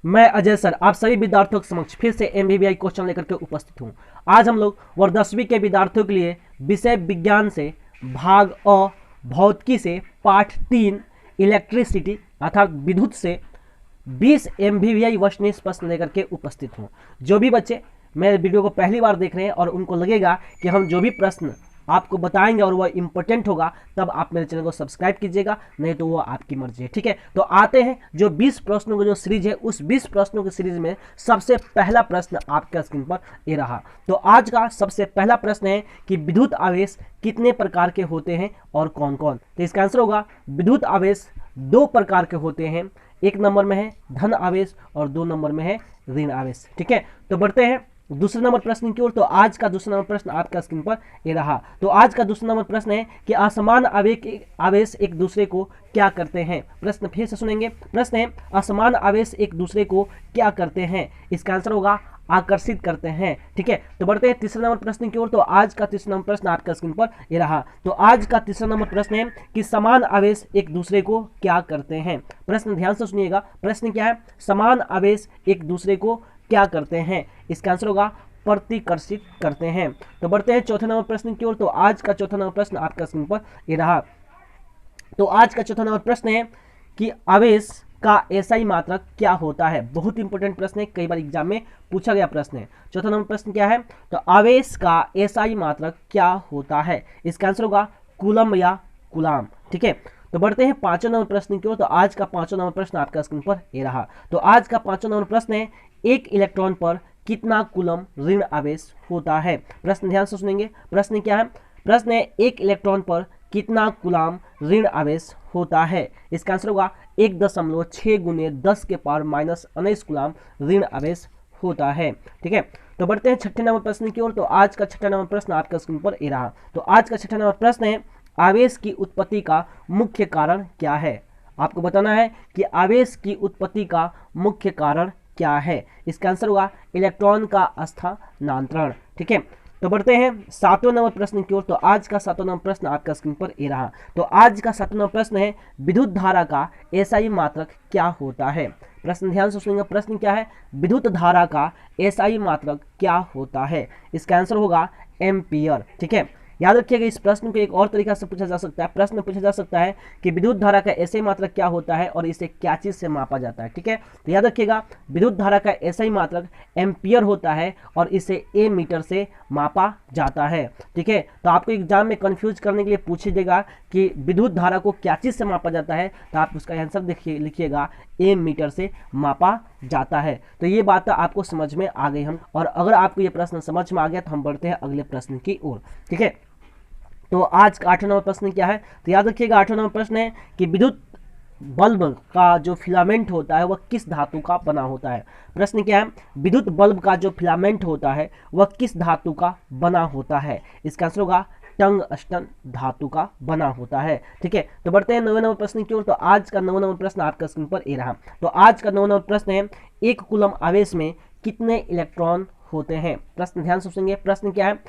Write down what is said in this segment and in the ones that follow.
मैं अजय सर आप सभी विद्यार्थियों के समक्ष फिर से एमबीबीआई क्वेश्चन लेकर के उपस्थित हूँ। आज हम लोग वर्ग 10वीं के विद्यार्थियों के लिए विषय विज्ञान से भाग अ भौतिकी से पाठ 3 इलेक्ट्रिसिटी अर्थात विद्युत से 20 एमबीबीआई वस्तुनिष्ठ प्रश्न लेकर के उपस्थित हूँ। जो भी बच्चे मेरे वीडियो को पहली बार देख रहे हैं और उनको लगेगा कि हम जो भी प्रश्न आपको बताएंगे और वह इंपॉर्टेंट होगा, तब आप मेरे चैनल को सब्सक्राइब कीजिएगा, नहीं तो वो आपकी मर्जी है। ठीक है, तो आते हैं जो 20 प्रश्नों की जो सीरीज है, उस 20 प्रश्नों की सीरीज में सबसे पहला प्रश्न आपके स्क्रीन पर ये रहा। तो आज का सबसे पहला प्रश्न है कि विद्युत आवेश कितने प्रकार के होते हैं और कौन कौन। तो इसका आंसर होगा विद्युत आवेश 2 प्रकार के होते हैं। एक नंबर में है धन आवेश और 2 नंबर में है ऋण आवेश। ठीक है, तो बढ़ते हैं दूसरे नंबर प्रश्न की ओर। तो आज का दूसरा नंबर प्रश्न आपका स्क्रीन पर ये रहा। तो आज का दूसरा नंबर प्रश्न है कि असमान आवेश एक दूसरे को क्या करते हैं। प्रश्न फिर से सुनेंगे। प्रश्न है असमान आवेश एक दूसरे को क्या करते हैं। इसका आंसर होगा आकर्षित करते हैं। ठीक है, तो बढ़ते हैं तीसरे नंबर प्रश्न की ओर। तो आज का तीसरा नंबर प्रश्न आपका स्क्रीन पर ये रहा। तो आज का तीसरा नंबर प्रश्न है कि समान आवेश एक दूसरे को क्या करते हैं। प्रश्न ध्यान से सुनिएगा। प्रश्न क्या है? समान आवेश एक दूसरे को क्या करते हैं। इसका आंसर होगा प्रतिकर्षित करते हैं। तो बढ़ते हैं चौथे नंबर प्रश्न की ओर। तो आज का चौथा नंबर प्रश्न आपका स्क्रीन पर ये रहा। तो आज का चौथा नंबर प्रश्न है कि आवेश का एसआई मात्रक क्या होता है। बहुत इंपॉर्टेंट प्रश्न है, कई बार एग्जाम में पूछा गया प्रश्न है। चौथा नंबर प्रश्न क्या है? तो आवेश का एसआई मात्रक क्या होता है। इसका आंसर होगा कूलम या कूलाम। ठीक है, तो बढ़ते हैं पांचवें नंबर प्रश्न की ओर। तो आज का पांचवा नंबर प्रश्न आपका स्क्रीन पर ये रहा। तो आज का पांचवा नंबर प्रश्न है एक इलेक्ट्रॉन पर कितना कूलम ऋण आवेश होता है। प्रश्न ध्यान से सुनेंगे। प्रश्न क्या है? प्रश्न है एक इलेक्ट्रॉन पर कितना कूलम ऋण आवेश होता है। इसका आंसर होगा 1.6 गुने 10 के पावर -19 कूलम ऋण आवेश होता है। ठीक है, तो बढ़ते हैं छठे नंबर प्रश्न की ओर। तो आज का छठा नंबर प्रश्न आपका स्क्रीन पर ये रहा। तो आज का छठा नंबर प्रश्न है आवेश की उत्पत्ति का मुख्य कारण क्या है। आपको बताना है कि आवेश की उत्पत्ति का मुख्य कारण क्या है। इसका आंसर होगा इलेक्ट्रॉन का स्थानांतरण। ठीक है, तो बढ़ते हैं सातवें नंबर प्रश्न की ओर। तो आज का सातवां नंबर प्रश्न आपका स्क्रीन पर ये रहा। तो आज का सातवां नंबर प्रश्न है विद्युत धारा का एसआई मात्रक क्या होता है। प्रश्न ध्यान से सुनिएगा। प्रश्न क्या है? विद्युत धारा का एसआई मात्रक क्या होता है। इसका आंसर होगा एम्पियर। ठीक है, याद रखिएगा इस प्रश्न को एक और तरीका से पूछा जा सकता है। प्रश्न पूछा जा सकता है कि विद्युत धारा का एसआई मात्रक क्या होता है और इसे क्या चीज से मापा जाता है। ठीक है, तो याद रखिएगा विद्युत धारा का एसआई मात्रक एम्पियर होता है और इसे ए मीटर से मापा जाता है। ठीक है, तो आपको एग्जाम में कंफ्यूज करने के लिए पूछिएगा कि विद्युत धारा को क्या चीज से मापा जाता है, तो आप उसका आंसर देखिए लिखिएगा ए मीटर से मापा जाता है। तो ये बात आपको समझ में आ गई हम, और अगर आपको ये प्रश्न समझ में आ गया तो हम बढ़ते हैं अगले प्रश्न की ओर। ठीक है, तो आज का 8वां नंबर प्रश्न क्या है? तो याद रखिएगा 8वां नंबर प्रश्न है कि विद्युत बल्ब का जो फिलामेंट होता है वह किस धातु का बना होता है। प्रश्न क्या है? विद्युत बल्ब का जो फिलामेंट होता है वह किस धातु का बना होता है। इसका आंसर होगा टंगस्टन धातु का बना होता है। ठीक है, तो बढ़ते हैं 9वें नंबर प्रश्न की ओर। तो आज का 9वां नंबर प्रश्न आपका स्क्रीन पर ये रहा। तो आज का 9वां नंबर प्रश्न है एक कूलम आवेश में कितने इलेक्ट्रॉन होते हैं। प्रश्न ध्यान से सुनेंगे। प्रश्न क्या है?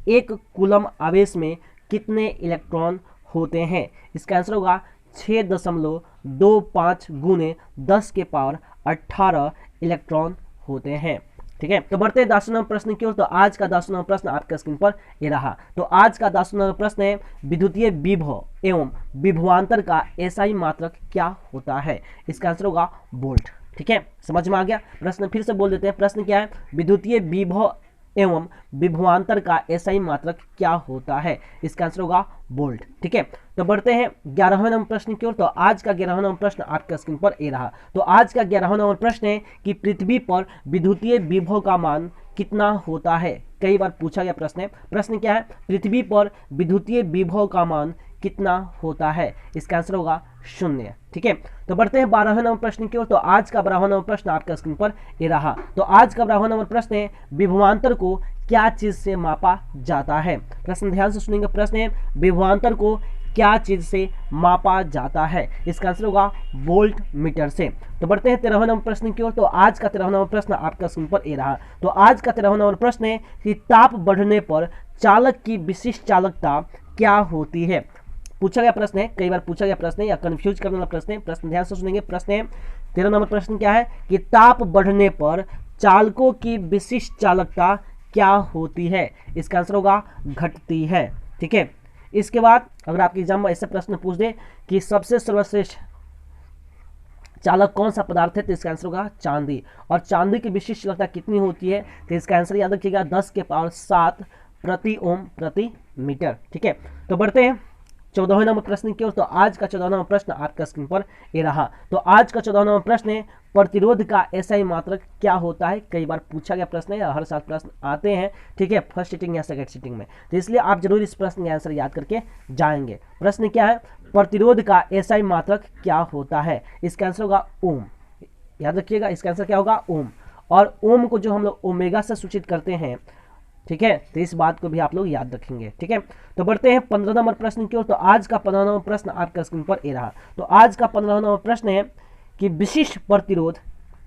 एक कूलम आवेश में कितने इलेक्ट्रॉन होते हैं। इसका आंसर होगा 6.25 गुने 10 के पावर 18 इलेक्ट्रॉन होते हैं। ठीक है, तो बढ़ते हैं 10वें नंबर प्रश्न की ओर। तो आज का 10वां नंबर प्रश्न आपका स्क्रीन पर ये रहा। तो आज का 10वां नंबर प्रश्न है विद्युतीय विभव एवं विभवांतर का एसआई मात्रक क्या होता है। इसका आंसर होगा वोल्ट। ठीक है, समझ में आ गया। प्रश्न फिर से बोल देते हैं। प्रश्न क्या है? विद्युतीय विभव एवं विभवांतर का एसआई मात्रक क्या होता है। इसका आंसर होगा वोल्ट। ठीक है, तो बढ़ते हैं 11वें नंबर प्रश्न की ओर। तो आज का 11वां नंबर प्रश्न आपका स्क्रीन पर ये रहा। तो आज का 11वां नंबर प्रश्न है कि पृथ्वी पर विद्युतीय विभव का मान कितना होता है। कई बार पूछा गया प्रश्न है। प्रश्न क्या है? पृथ्वी पर विद्युतीय विभव का मान कितना होता है। इसका आंसर होगा 0। ठीक है, तो बढ़ते हैं 12वें नंबर प्रश्न की ओर। तो आज का 12वां नंबर प्रश्न आपका स्क्रीन पर ये रहा। तो आज का 12वां नंबर प्रश्न है विभवांतर को क्या चीज से मापा जाता है। प्रश्न ध्यान से सुनेंगे। प्रश्न है विभवांतर को क्या चीज से मापा जाता है। इसका आंसर होगा वोल्ट मीटर से। तो बढ़ते हैं 13वें नंबर प्रश्न की ओर। तो आज का 13वां नंबर प्रश्न आपका स्क्रीन पर ये रहा। तो आज का 13वां नंबर प्रश्न है कि ताप बढ़ने पर चालक की विशिष्ट चालकता क्या होती है। पूछा गया प्रश्न है, कई बार पूछा गया प्रश्न है या कंफ्यूज करने वाला प्रश्न है। प्रश्न ध्यान से सुनेंगे। प्रश्न है 13 नंबर प्रश्न क्या है कि ताप बढ़ने पर चालकों की विशिष्ट चालकता क्या होती है? इसका आंसर होगा घटती है। ठीक है, इसके बाद अगर आपके एग्जाम में ऐसे प्रश्न पूछ दे कि सबसे सर्वश्रेष्ठ चालक कौन सा पदार्थ है, तो इसका आंसर होगा चांदी। और चांदी की विशिष्ट चालकता कितनी होती है, तो इसका आंसर याद रखिएगा 10 के पावर 7 प्रति ओम प्रति मीटर। ठीक है, तो बढ़ते हैं 14वें नंबर प्रश्न की ओर। तो आज का 14वां प्रश्न आपका स्क्रीन पर ये रहा। तो आज का 14वां प्रश्न है प्रतिरोध का एसआई मात्रक क्या होता है? कई बार पूछा गया प्रश्न है, हर साल प्रश्न आते हैं। ठीक है, फर्स्ट सिटिंग या सेकंड सिटिंग में, तो इसलिए आप जरूर इस प्रश्न का आंसर याद करके जाएंगे। प्रश्न क्या है, प्रतिरोध का एसआई मात्रक क्या होता है? इसका आंसर होगा ओम। याद रखिएगा, इसका आंसर क्या होगा ओम। और ओम को जो हम लोग ओमेगा से सूचित करते हैं, ठीक है, तो इस बात को भी आप लोग याद रखेंगे। ठीक है, तो बढ़ते हैं 15 नंबर प्रश्न की ओर। तो आज का 15 नंबर प्रश्न आपका स्क्रीन पर ये रहा। तो आज का 15 नंबर प्रश्न है कि विशिष्ट प्रतिरोध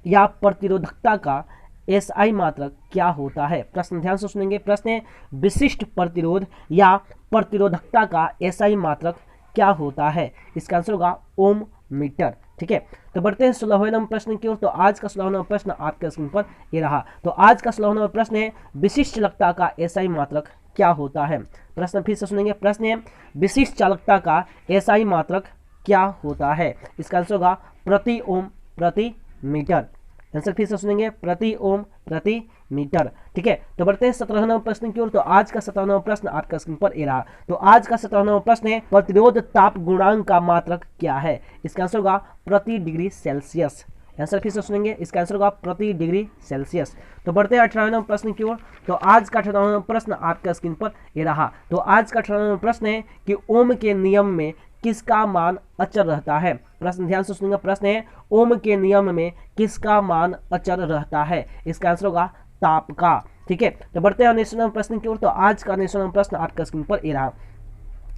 या प्रतिरोधकता का एसआई मात्रक क्या होता है? प्रश्न ध्यान से सुनेंगे। प्रश्न है विशिष्ट प्रतिरोध या प्रतिरोधकता का एसआई मात्रक क्या होता है? इसका आंसर होगा ओम मीटर। ठीक है, तो बढ़ते हैं 16वें नंबर प्रश्न की ओर। तो आज का 16वां नंबर प्रश्न आपके स्क्रीन पर ये रहा। तो आज का 16वां नंबर प्रश्न है विशिष्ट चालकता का एसआई मात्रक क्या होता है? प्रश्न फिर से सुनेंगे। प्रश्न है विशिष्ट चालकता का एसआई मात्रक क्या होता है? इसका आंसर होगा प्रति ओम प्रति मीटर। आंसर फिर से सुनेंगे, प्रति ओम प्रति मीटर। ठीक है, तो बढ़ते हैं 17वें नंबर प्रश्न की ओर। तो आज का 17वां नंबर प्रश्न आपका स्क्रीन पर ये रहा। तो आज का 17वां नंबर प्रश्न है प्रतिरोध ताप गुणांक का मात्रक क्या है? इसका आंसर होगा प्रति डिग्री सेल्सियस। आंसर फिर से सुनेंगे, इसका आंसर होगा प्रति डिग्री सेल्सियस। तो बढ़ते हैं 18वें नंबर प्रश्न की ओर। तो आज का 18वां नंबर प्रश्न आपका स्क्रीन पर ये रहा। तो आज का 18वां नंबर प्रश्न है कि ओम के नियम में किसका मान अचर रहता है? प्रश्न ध्यान से सुनेंगे। प्रश्न है ओम के नियम में किसका मान अचर रहता है? इसका आंसर होगा ताप का। ठीक है, तो बढ़ते हैं नेशनल प्रश्न की ओर। तो आज का नेशनल प्रश्न आपका स्क्रीन पर ये रहा।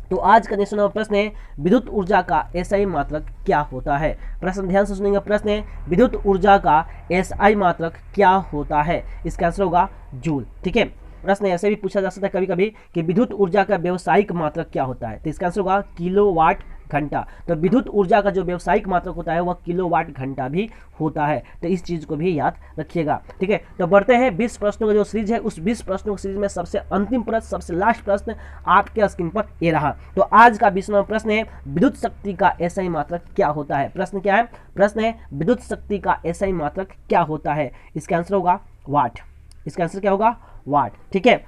तो आज का नेशनल प्रश्न है विद्युत ऊर्जा का एसआई मात्रक क्या होता है? प्रश्न ध्यान से सुनेंगे। प्रश्न है विद्युत ऊर्जा का एसआई मात्रक क्या होता है? इसका आंसर होगा जूल। ठीक है, प्रश्न ऐसे भी पूछा जा सकता है कभी कभी कि विद्युत ऊर्जा का व्यावसायिक मात्रक क्या होता है? तो इसका आंसर होगा किलोवाट घंटा। तो विद्युत ऊर्जा का जो व्यावसायिक मात्रक होता है वह किलोवाट घंटा भी होता है। तो इस चीज को भी याद रखिएगा। ठीक है, तो बढ़ते हैं 20 प्रश्नों का जो सीरीज है, उस 20 प्रश्नों की सीरीज में सबसे अंतिम प्रश्न, सबसे लास्ट प्रश्न आपके स्क्रीन पर ये रहा। तो आज का 20वां प्रश्न है विद्युत शक्ति का एसआई मात्रक क्या होता है? प्रश्न क्या है? प्रश्न है विद्युत शक्ति का एसआई मात्रक क्या होता है? इसका आंसर होगा वाट। इसका आंसर क्या होगा? वाट। ठीक है,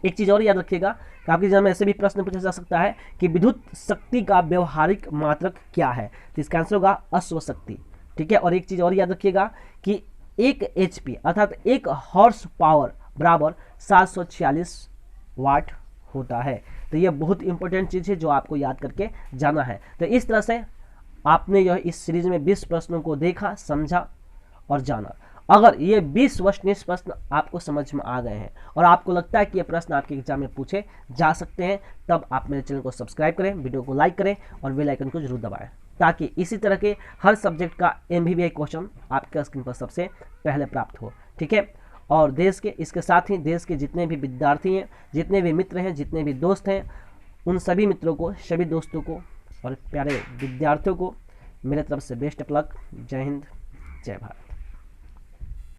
एक चीज और याद रखिएगा कि आपके एग्जाम में ऐसे भी प्रश्न पूछा जा सकता है कि विद्युत शक्ति का व्यवहारिक मात्रक क्या है? तो इसका आंसर होगा अश्व शक्ति। ठीक है, और एक चीज और याद रखिएगा कि 1 HP अर्थात 1 हॉर्स पावर बराबर 746 वाट होता है। तो ये बहुत इंपॉर्टेंट चीज है जो आपको याद करके जाना है। तो इस तरह से आपने जो है इस सीरीज में 20 प्रश्नों को देखा, समझा और जाना। अगर ये 20 वस्तुनिष्ठ प्रश्न आपको समझ में आ गए हैं और आपको लगता है कि ये प्रश्न आपके एग्जाम में पूछे जा सकते हैं, तब आप मेरे चैनल को सब्सक्राइब करें, वीडियो को लाइक करें और बेल आइकन को जरूर दबाएं, ताकि इसी तरह के हर सब्जेक्ट का MBBI क्वेश्चन आपके स्क्रीन पर सबसे पहले प्राप्त हो। ठीक है, और देश के, इसके साथ ही देश के जितने भी विद्यार्थी हैं, जितने भी मित्र हैं, जितने भी दोस्त हैं, उन सभी मित्रों को, सभी दोस्तों को और प्यारे विद्यार्थियों को मेरे तरफ से बेस्ट ऑफ लक। जय हिंद, जय भारत।